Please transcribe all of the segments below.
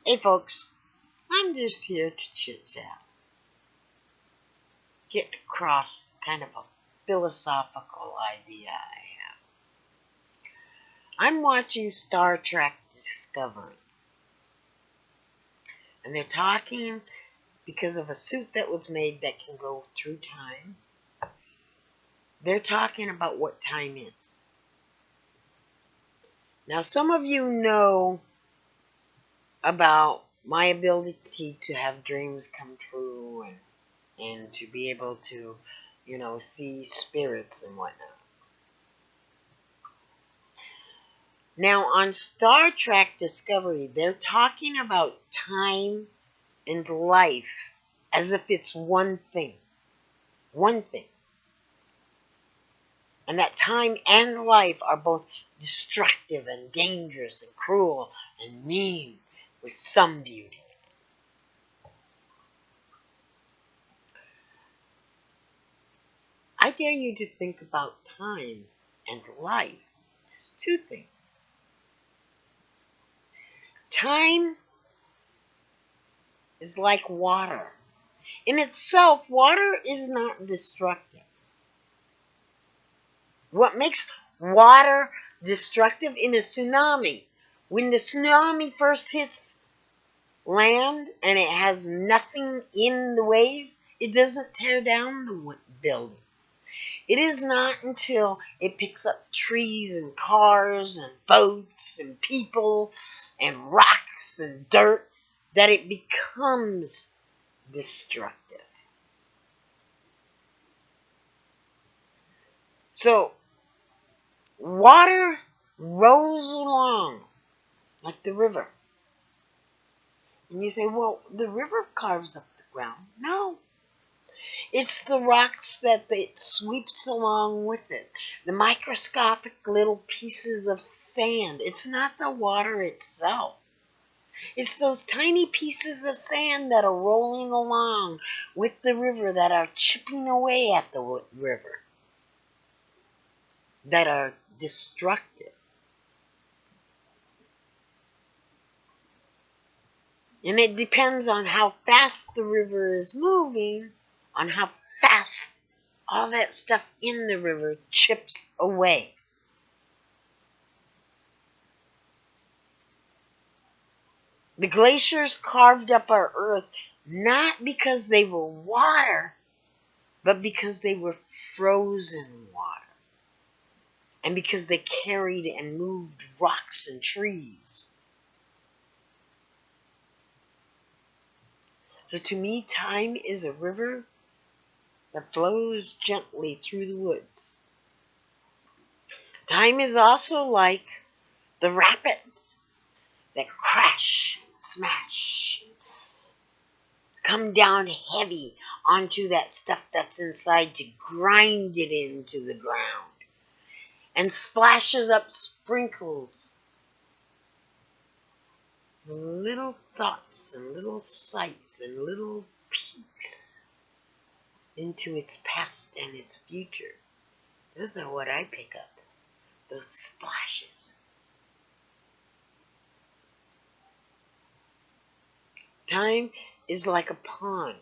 Hey folks, I'm just here to chit chat, get across kind of a philosophical idea I have. I'm watching Star Trek Discovery, and they're talking because of a suit that was made that can go through time. They're talking about what time is. Now, some of you know about my ability to have dreams come true and to be able to, see spirits and whatnot. Now, on Star Trek Discovery, they're talking about time and life as if it's one thing. One thing. And that time and life are both destructive and dangerous and cruel and mean with some beauty. I dare you to think about time and life as two things. Time is like water. In itself, water is not destructive. What makes water destructive in a tsunami? When the tsunami first hits land and it has nothing in the waves, it doesn't tear down the building. It is not until it picks up trees and cars and boats and people and rocks and dirt that it becomes destructive. So, water rolls along like the river. And you say, well, the river carves up the ground. No. It's the rocks that it sweeps along with it. The microscopic little pieces of sand. It's not the water itself. It's those tiny pieces of sand that are rolling along with the river that are chipping away at the river. That are destructive. And it depends on how fast the river is moving, on how fast all that stuff in the river chips away. The glaciers carved up our earth not because they were water, but because they were frozen water. And because they carried and moved rocks and trees. So to me, time is a river that flows gently through the woods. Time is also like the rapids that crash and smash, come down heavy onto that stuff that's inside to grind it into the ground, and splashes up sprinkles, little thoughts and little sights and little peaks into its past and its future. Those are what I pick up, those splashes. Time is like a pond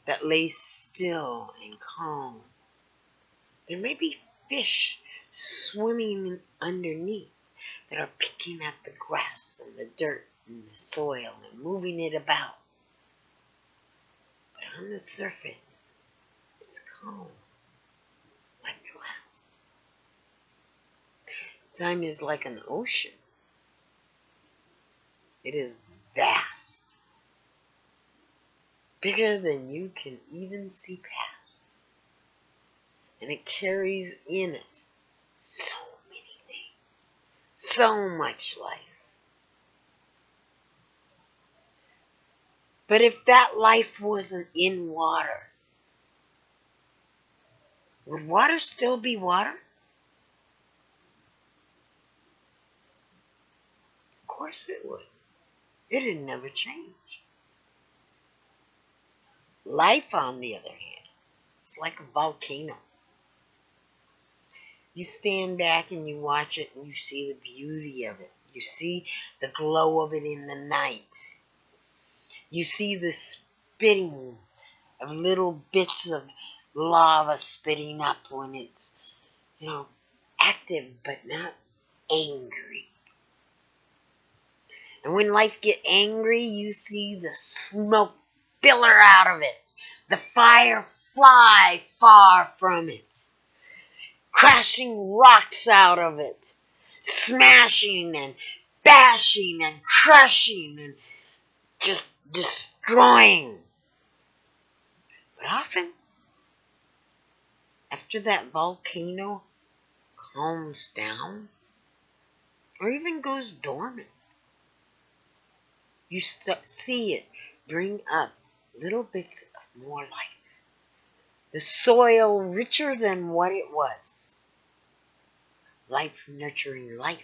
that lays still and calm. There may be fish swimming underneath that are picking at the grass and the dirt and the soil and moving it about. But on the surface, it's calm, like glass. Time is like an ocean. It is vast, bigger than you can even see past. And it carries in it so many things, so much life. But if that life wasn't in water, would water still be water? Of course it would. It'd never change. Life, on the other hand, is like a volcano. You stand back and you watch it and you see the beauty of it. You see the glow of it in the night. You see the spitting of little bits of lava spitting up when it's, active but not angry. And when life gets angry, you see the smoke billow out of it, the fire fly far from it, crashing rocks out of it, smashing and bashing and crushing and just destroying. But often, after that volcano calms down, or even goes dormant, you see it bring up little bits of more life. The soil richer than what it was. Life nurturing life.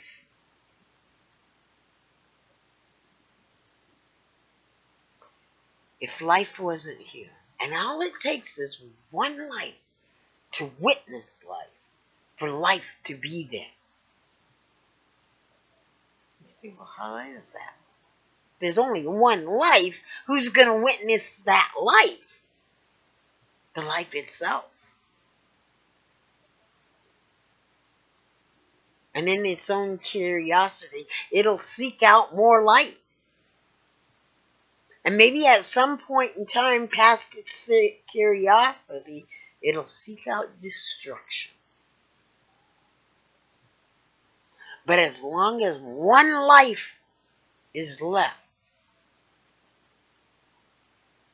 If life wasn't here, and all it takes is one life to witness life, for life to be there. You see, well, how is that? There's only one life. Who's going to witness that life? The life itself. And in its own curiosity, it'll seek out more light. And maybe at some point in time, past its curiosity, it'll seek out destruction. But as long as one life is left,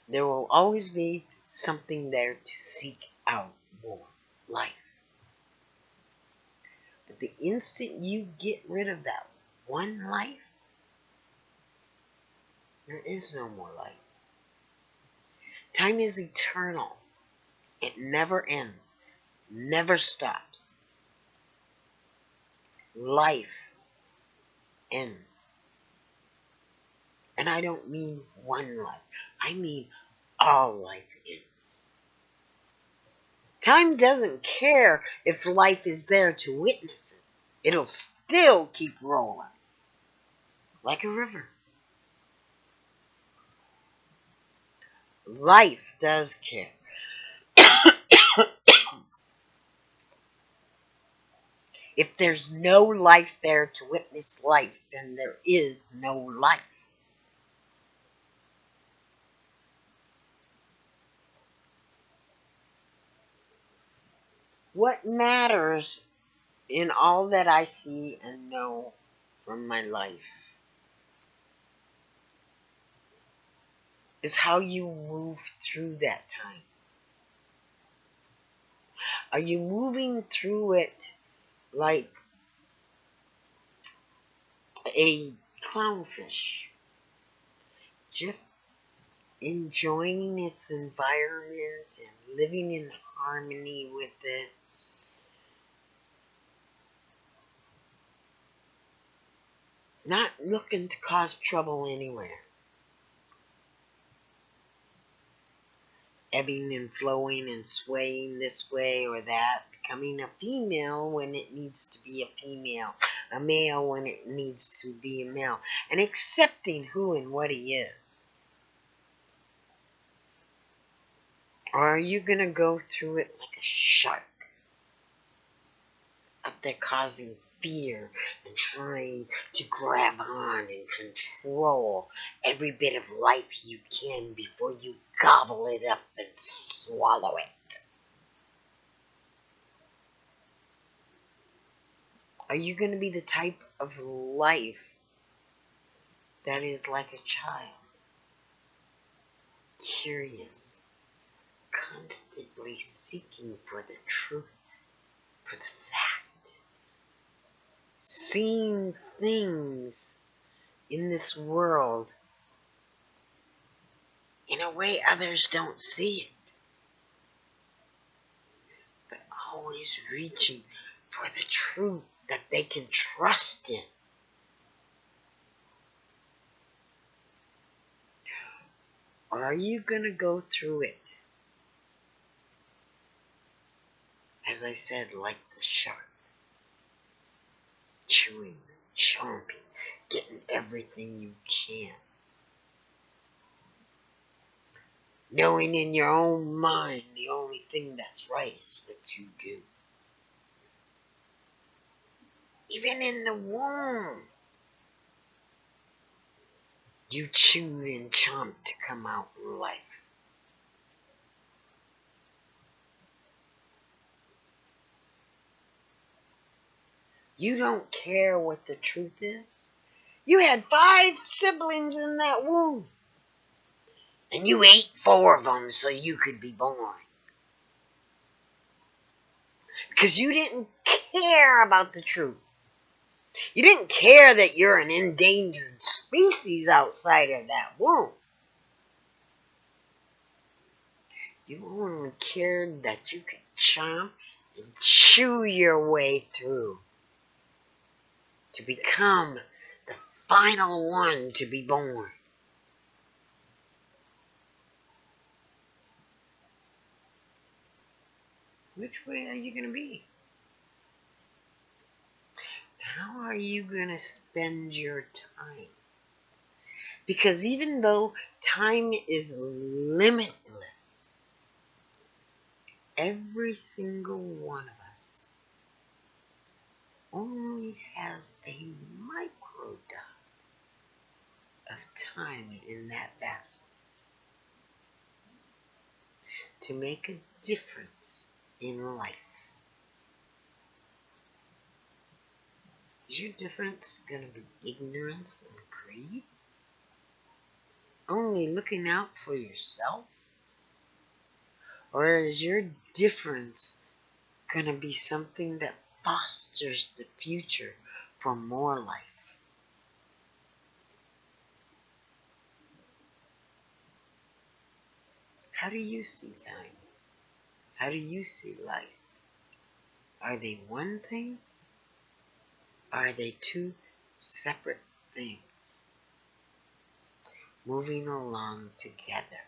there will always be something there to seek out more life. But the instant you get rid of that one life, there is no more life. Time is eternal. It never ends, never stops. Life ends. And I don't mean one life. I mean all life ends. Time doesn't care if life is there to witness it. It'll still keep rolling. Like a river. Life does care. If there's no life there to witness life, then there is no life. What matters in all that I see and know from my life is how you move through that time. Are you moving through it like a clownfish, just enjoying its environment and living in harmony with it? Not looking to cause trouble anywhere. Ebbing and flowing and swaying this way or that, becoming a female when it needs to be a female, a male when it needs to be a male, and accepting who and what he is. Or are you going to go through it like a shark, up there causing fear and trying to grab on and control every bit of life you can before you gobble it up and swallow it? Are you going to be the type of life that is like a child? Curious, constantly seeking for the truth, for the fact, seeing things in this world in a way others don't see it, but always reaching for the truth that they can trust in. Or are you going to go through it, as I said, like the shark, chewing, chomping, everything you can. Knowing in your own mind the only thing that's right is what you do. Even in the womb, you chew and chomp to come out in life. You don't care what the truth is. You had 5 siblings in that womb. And you ate 4 of them so you could be born. Because you didn't care about the truth. You didn't care that you're an endangered species outside of that womb. You only cared that you could chomp and chew your way through to become the final one to be born. Which way are you going to be? How are you going to spend your time? Because even though time is limitless, every single one of us only has a microdot of time in that vastness to make a difference in life. Is your difference going to be ignorance and greed? Only looking out for yourself? Or is your difference going to be something that fosters the future for more life? How do you see time? How do you see life? Are they one thing? Are they 2 separate things moving along together?